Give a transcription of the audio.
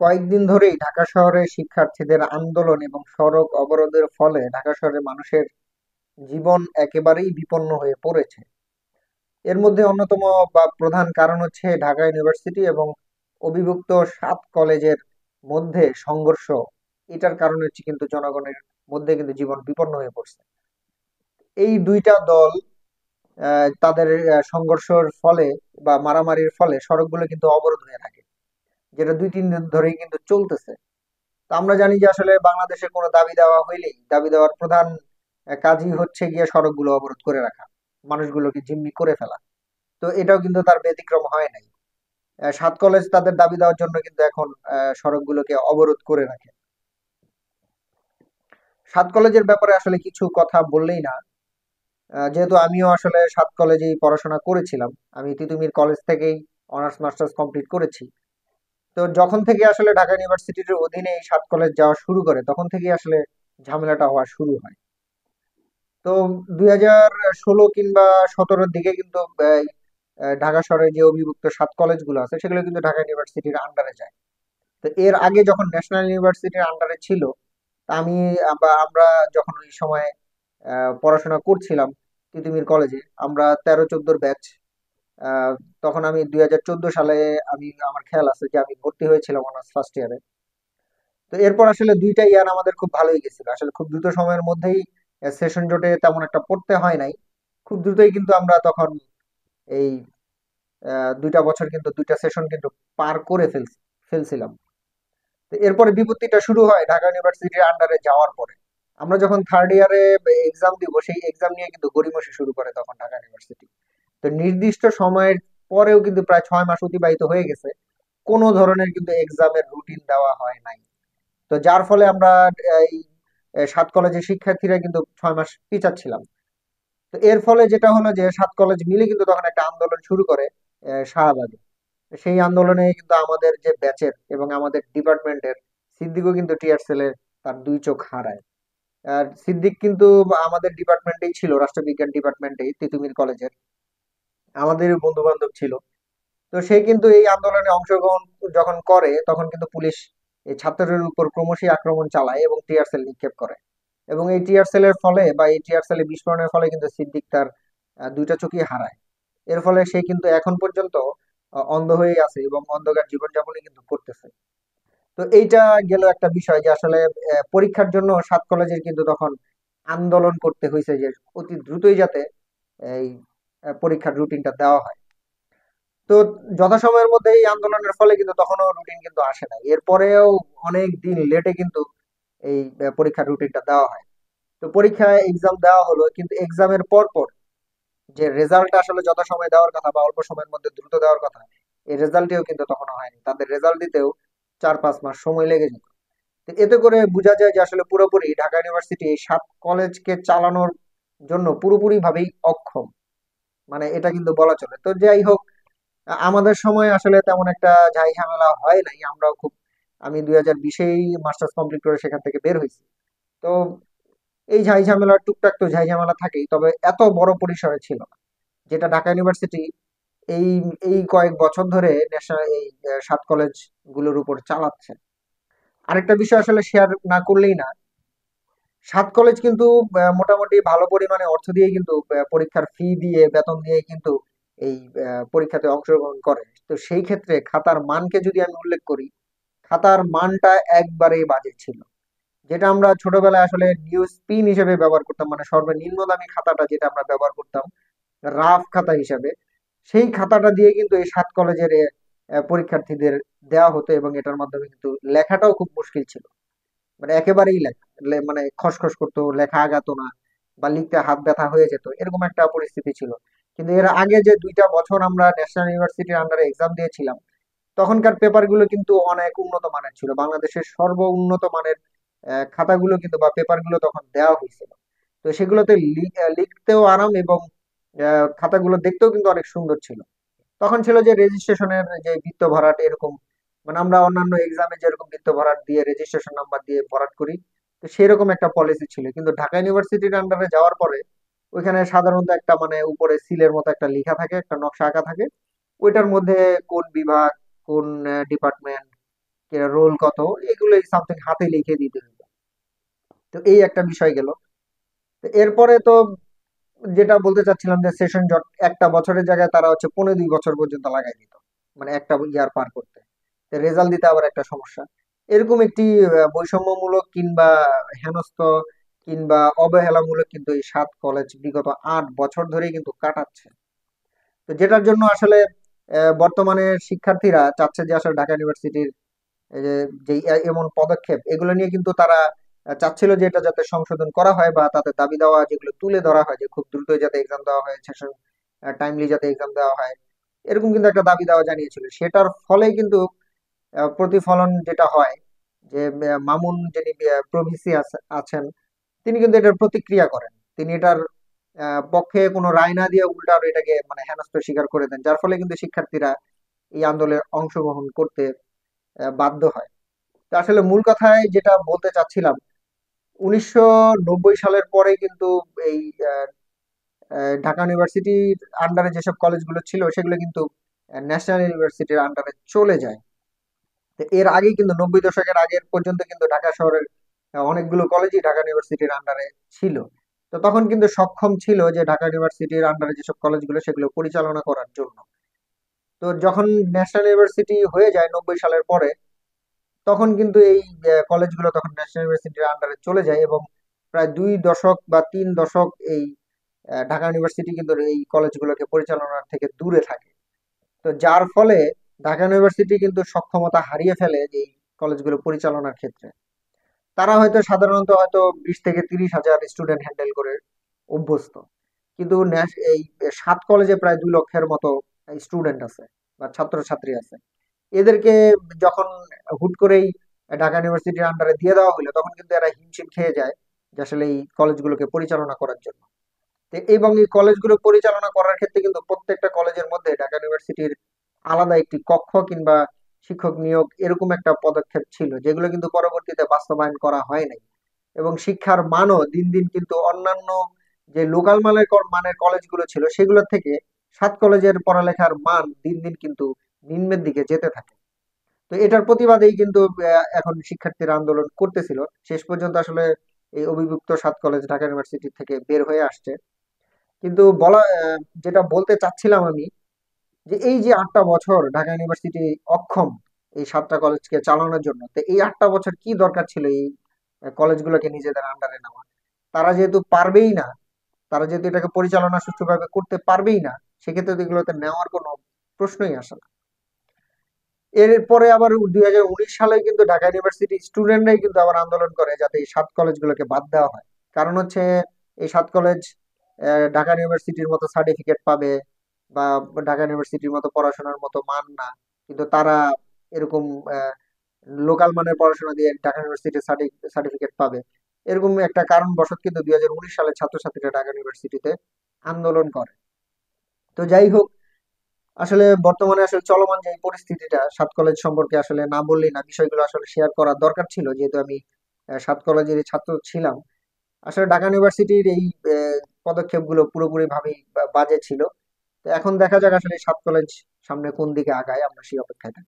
কয়েকদিন ধরেই ঢাকা শহরে শিক্ষার্থীদের আন্দোলন এবং সড়ক অবরোধের ফলে ঢাকা শহরের মানুষের জীবন একেবারেই বিপন্ন হয়ে পড়েছে। এর মধ্যে অন্যতম বা প্রধান কারণ হচ্ছে ঢাকা ইউনিভার্সিটি এবং অবিভক্ত 7 কলেজের মধ্যে সংঘর্ষ। এটার কারণে হচ্ছে কিন্তু জনগণের মধ্যে কিন্তু জীবন বিপন্ন হয়ে পড়ছে। এই দুইটা দল তাদের সংঘর্ষের ফলে বা মারামারির ফলে সড়কগুলো কিন্তু অবরোধ হয়ে থাকে, যেটা 2-3 দিন ধরেই কিন্তু চলতেছে। তো আমরা জানি যে আসলে বাংলাদেশে কোনো দাবি দেওয়া হইলেই দাবি দেওয়ার প্রধান কাজই হচ্ছে গিয়ে সড়কগুলো অবরোধ করে রাখা, মানুষগুলোকে জিম্মি করে ফেলা। তো এটাও কিন্তু তার ব্যতিক্রম হয় নাই। 7 কলেজ তাদের দাবি দেওয়ার জন্য কিন্তু এখন সড়কগুলোকে অবরোধ করে রাখে। 7 কলেজের ব্যাপারে আসলে কিছু কথা বললেই না। যেহেতু আমিও আসলে 7 কলেজেই পড়াশোনা করেছিলাম, আমি তিতুমির কলেজ থেকেই অনার্স মাস্টার্স কমপ্লিট করেছি। তো যখন থেকে আসলে ঢাকা ইউনিভার্সিটির অধীনে এই 7 কলেজ যাওয়া শুরু করে তখন থেকেই আসলে ঝামেলাটা হওয়া শুরু হয়। তো 2016 কিংবা 17-র দিকে কিন্তু ঢাকা শহরের যে অবিভক্ত 7 কলেজগুলো আছে সেগুলো কিন্তু ঢাকা ইউনিভার্সিটির আন্ডারে যায়। তো এর আগে যখন ন্যাশনাল ইউনিভার্সিটির আন্ডারে ছিল, তা আমি বা আমরা যখন ওই সময় পড়াশোনা করছিলাম তিতুমির কলেজে, আমরা 13-14 ব্যাচ। আহ, তখন আমি 2014 সালে, আমার খেয়াল আছে যে আমি ভর্তি হয়েছিলাম অনার্স ফার্স্ট ইয়ারে। তো এরপর আসলে 2টা ইয়ার আমাদের খুব ভালোই গেছিল, আসলে খুব দ্রুত সময়ের মধ্যেই সেশন জটে তেমন একটা পড়তে হয় নাই। খুব দ্রুতই কিন্তু আমরা তখন এই 2টা বছর কিন্তু 2টা সেশন কিন্তু পার করে ফেলছিলাম। তো এরপরে বিপত্তিটা শুরু হয় ঢাকা ইউনিভার্সিটির আন্ডারে যাওয়ার পরে। আমরা যখন থার্ড ইয়ারে এক্সাম দিব, সেই এক্সাম নিয়ে কিন্তু গড়িমসি শুরু করে তখন ঢাকা ইউনিভার্সিটি। তো নির্দিষ্ট সময়ের পরেও কিন্তু প্রায় 6 মাস অতিবাহিত হয়ে গেছে, কোনো ধরনের কিন্তু এক্সামের রুটিন দেওয়া হয় নাই। তো যার ফলে আমরা এই 7 কলেজের শিক্ষার্থীরা কিন্তু 6 মাস পিছাচ্ছিলাম। তো এর ফলে যেটা হলো যে 7 কলেজ মিলে কিন্তু তখন একটা আন্দোলন শুরু করে শাহবাগে। সেই আন্দোলনে কিন্তু আমাদের যে ব্যাচের এবং আমাদের ডিপার্টমেন্টের সিদ্দিকও কিন্তু টিয়ার সেলে তার 2 চোখ হারায়। আর সিদ্দিক কিন্তু আমাদের ডিপার্টমেন্টেই ছিল, রাষ্ট্রবিজ্ঞান ডিপার্টমেন্টেই তিতুমির কলেজের, আমাদের বন্ধু বান্ধব ছিল। তো সে কিন্তু এই আন্দোলনে অংশগ্রহণ যখন করে তখন কিন্তু পুলিশ এই ছাত্রদের উপর ক্রমশই আক্রমণ চালায় এবং টিয়ার সেল নিক্ষেপ করে। এবং এই টিয়ার সেলের ফলে বা এই টিয়ার সেলের বিস্ফোরণের ফলে কিন্তু সিদ্দিক তার 2টা চোখই হারায়। এর ফলে সে কিন্তু এখন পর্যন্ত অন্ধ হয়ে আছে এবং অন্ধকার জীবনযাপনই কিন্তু করতেছে। তো এইটা গেল একটা বিষয় যে আসলে পরীক্ষার জন্য 7 কলেজের কিন্তু তখন আন্দোলন করতে হয়েছে যে অতি দ্রুতই যাতে এই পরীক্ষার রুটিনটা দেওয়া হয়। তো যথাসময়ের মধ্যে এই আন্দোলনের ফলে কিন্তু তখনও রুটিন কিন্তু আসে না, এরপরেও অনেক দিন লেটে কিন্তু এই পরীক্ষার রুটিনটা দেওয়া হয়। তো পরীক্ষায় এক্সাম দেওয়া হলো, কিন্তু এক্সামের পর পর যে রেজাল্ট আসলে যথাসময়ে দেওয়ার কথা বা অল্প সময়ের মধ্যে দ্রুত দেওয়ার কথা, এই রেজাল্টটিও কিন্তু তখনো হয়নি, তাদের রেজাল্ট দিতেও 4-5 মাস সময় লেগে যেত। তো এতে করে বোঝা যায় যে আসলে পুরোপুরি ঢাকা ইউনিভার্সিটি এই 7 কলেজকে চালানোর জন্য পুরোপুরি ভাবেই অক্ষম, মানে এটা কিন্তু বলা চলে। তো যাই হোক, আমাদের সময় আসলে তেমন একটা ঝাই ঝামেলা হয় নাই, আমরাও খুব, আমি 2020-এই মাস্টার্স কমপ্লিট করে সেখান থেকে বের হয়েছি। তো এই ঝাই ঝামেলা টুকটাক তো ঝাই ঝামেলা থাকেই, তবে এত বড় পরিসরে ছিল না যেটা ঢাকা ইউনিভার্সিটি এই এই কয়েক বছর ধরে ন্যাশনাল এই 7 কলেজ গুলোর উপর চালাচ্ছে। আরেকটা বিষয় আসলে শেয়ার না করলেই না, 7 কলেজ কিন্তু মোটামুটি ভালো পরিমাণে অর্থ দিয়ে কিন্তু পরীক্ষার ফি দিয়ে বেতন দিয়ে কিন্তু এই পরীক্ষাতে অংশগ্রহণ করে। তো সেই ক্ষেত্রে খাতার মানকে যদি আমি উল্লেখ করি, খাতার মানটা একবারেই বাজে ছিল। যেটা আমরা ছোটবেলায় আসলে নিউজ পিন হিসেবে ব্যবহার করতাম, মানে সর্বনিম্ন দামি খাতাটা যেটা আমরা ব্যবহার করতাম রাফ খাতা হিসাবে, সেই খাতাটা দিয়ে কিন্তু এই 7 কলেজের পরীক্ষার্থীদের দেওয়া হতো এবং এটার মাধ্যমে কিন্তু লেখাটাও খুব মুশকিল ছিল। মানে একেবারেই লেখা মানে খসখস করতো, লেখা আগাতো না, বা লিখতে হাত ব্যথা হয়ে যেত, এরকম একটা পরিস্থিতি ছিল। কিন্তু এর আগে যে 2টা বছর আমরা ন্যাশনাল ইউনিভার্সিটির আন্ডারে এক্সাম দিয়েছিলাম, তখনকার পেপারগুলো কিন্তু অনেক উন্নত মানের ছিল, বাংলাদেশের সর্ব উন্নত মানের খাতাগুলো কিন্তু বা পেপারগুলো তখন দেওয়া হয়েছিল। তো সেগুলোতে লিখতেও আরাম এবং খাতাগুলো দেখতেও কিন্তু অনেক সুন্দর ছিল। তখন ছিল যে রেজিস্ট্রেশনের যে বৃত্ত ভরাট এরকম, মানে আমরা অন্যান্য এক্সামে যেরকম বৃত্ত ভরাট দিয়ে রেজিস্ট্রেশন নাম্বার দিয়ে ভরাট করি, তো সেরকম একটা পলিসি ছিল। কিন্তু ঢাকা ইউনিভার্সিটির আন্ডারে যাওয়ার পরে ওইখানে সাধারণত একটা মানে উপরে সিলের মতো একটা লেখা থাকে, একটা নকশা আঁকা থাকে, ওইটার মধ্যে কোন বিভাগ, কোন ডিপার্টমেন্ট, রোল কত, এগুলো সামথিং হাতে লিখে দিতে হতো। তো এই একটা বিষয় গেল। তো এরপরে তো যেটা বলতে চাচ্ছিলাম যে সেশন জট একটা বছরের জায়গায় তারা হচ্ছে 15-2 বছর পর্যন্ত লাগাই দিত, মানে একটা ইয়ার পার করতে। রেজাল্ট দিতে আবার একটা সমস্যা। এরকম একটি বৈষম্যমূলক কিংবা হেনস্থ কিংবা অবহেলামূলক কিন্তু এই 7 কলেজ বিগত 8 বছর ধরেই কিন্তু কাটাচ্ছে। তো যেটার জন্য আসলে বর্তমানে শিক্ষার্থীরা চাচ্ছে যে আসলে ঢাকা ইউনিভার্সিটির এই যে এমন পদক্ষেপ, এগুলো নিয়ে কিন্তু তারা চাচ্ছিল যে এটা যাতে সংশোধন করা হয়, বা তাদের দাবি দেওয়া যেগুলো তুলে ধরা হয়, যে খুব দ্রুত যাতে এক্সাম দেওয়া হয়, সেশন টাইমলি যাতে এক্সাম দেওয়া হয়, এরকম কিন্তু একটা দাবি দেওয়া জানিয়েছিল। সেটার ফলে কিন্তু প্রতিফলন যেটা হয় যে মামুন যিনি প্রভিসি আছেন, তিনি কিন্তু এটার প্রতিক্রিয়া করেন। তিনি এটার পক্ষে কোনো রায় না দিয়ে উল্টা আরো এটাকে মানে হেনস্থা স্বীকার করে দেন, যার ফলে কিন্তু শিক্ষার্থীরা এই আন্দোলনে অংশগ্রহণ করতে বাধ্য হয়। তো আসলে মূল কথায় যেটা বলতে চাচ্ছিলাম, 1990 সালের পরে কিন্তু এই আহ, ঢাকা ইউনিভার্সিটির আন্ডারে যেসব কলেজগুলো ছিল সেগুলো কিন্তু ন্যাশনাল ইউনিভার্সিটির আন্ডারে চলে যায়। তো এর আগে কিন্তু 90 দশকের আগের পর্যন্ত কিন্তু ঢাকা শহরের অনেকগুলো কলেজই ঢাকা ইউনিভার্সিটির আন্ডারে ছিল। তো তখন কিন্তু সক্ষম ছিল যে ঢাকা ইউনিভার্সিটির আন্ডারে যেসব কলেজগুলো সেগুলো পরিচালনা করার জন্য। তো যখন ন্যাশনাল ইউনিভার্সিটি হয়ে যায় 90 সালের পরে, তখন কিন্তু এই কলেজগুলো তখন ন্যাশনাল ইউনিভার্সিটির আন্ডারে চলে যায়, এবং প্রায় 2 দশক বা 3 দশক এই ঢাকা ইউনিভার্সিটি কিন্তু এই কলেজগুলোকে পরিচালনার থেকে দূরে থাকে। তো যার ফলে ঢাকা ইউনিভার্সিটি কিন্তু সক্ষমতা হারিয়ে ফেলে এই কলেজগুলো পরিচালনার ক্ষেত্রে। তারা হয়তো সাধারণত হয়তো 20 থেকে 30 হাজার স্টুডেন্ট হ্যান্ডেল করে অভ্যস্ত, কিন্তু এই 7 কলেজে প্রায় 2 লক্ষের মতো স্টুডেন্ট আছে বা ছাত্রছাত্রী আছে। এদেরকে যখন হুট করেই ঢাকা ইউনিভার্সিটির আন্ডারে দিয়ে দেওয়া হলো, তখন কিন্তু এরা হিমশিম খেয়ে যায় যে আসলে এই কলেজগুলোকে পরিচালনা করার জন্য। এবং এই কলেজগুলো পরিচালনা করার ক্ষেত্রে কিন্তু প্রত্যেকটা কলেজের মধ্যে ঢাকা ইউনিভার্সিটির আলাদা একটি কক্ষ কিংবা শিক্ষক নিয়োগ এরকম একটা পদক্ষেপ ছিল, যেগুলো কিন্তু পরবর্তীতে বাস্তবায়ন করা হয় নাই। এবং শিক্ষার মানও দিন দিন কিন্তু অন্যান্য যে লোকাল মানের কলেজগুলো ছিল সেগুলোর থেকে 7 কলেজের পড়ালেখার মান দিন দিন কিন্তু নিম্নের দিকে যেতে থাকে। তো এটার প্রতিবাদেই কিন্তু এখন শিক্ষার্থীরা আন্দোলন করতেছিল। শেষ পর্যন্ত আসলে এই অবিভক্ত 7 কলেজ ঢাকা ইউনিভার্সিটি থেকে বের হয়ে আসছে। কিন্তু যেটা বলতে চাচ্ছিলাম আমি, যে এই যে 8টা বছর ঢাকা ইউনিভার্সিটি অক্ষম এই 7টা কলেজকে চালানোর জন্য, তো এই 8টা বছর কি দরকার ছিল এই কলেজগুলোকে নিজেদের আন্ডারে নেওয়া? তারা যেহেতু পারবেই না, তারা যেহেতু এটাকে পরিচালনা সুষ্ঠুভাবে করতে পারবেই না, সেক্ষেত্রে তো এগুলোতে নেওয়ার কোনো প্রশ্নই আসে না। এরপরে আবার 2019 সালে কিন্তু ঢাকা ইউনিভার্সিটি স্টুডেন্টরাই কিন্তু আবার আন্দোলন করে যাতে এই 7 কলেজগুলোকে বাদ দেওয়া হয়। কারণ হচ্ছে এই 7 কলেজ ঢাকা ইউনিভার্সিটির মতো সার্টিফিকেট পাবে, বা ঢাকা ইউনিভার্সিটির মতো পড়াশোনার মতো মান না, কিন্তু তারা এরকম লোকাল মানের পড়াশোনা দিয়ে ঢাকা ইউনিভার্সিটির সার্টিফিকেট পাবে। এরকম একটা কারণবশত কিন্তু 2019 সালে ছাত্রছাত্রীরা ঢাকা ইউনিভার্সিটিতে আন্দোলন করে। তো যাই হোক, আসলে বর্তমানে আসলে চলমান যে পরিস্থিতিটা 7 কলেজ সম্পর্কে আসলে না বললেই না, বিষয়গুলো আসলে শেয়ার করার দরকার ছিল, যেহেতু আমি 7 কলেজের ছাত্র ছিলাম। আসলে ঢাকা ইউনিভার্সিটির এই পদক্ষেপগুলো পুরোপুরি ভাবেই বাজে ছিল। তো এখন দেখা যাক আসলে 7 কলেজ সামনে কোন দিকে আগায়, আমরা সেই অপেক্ষায় থাকি।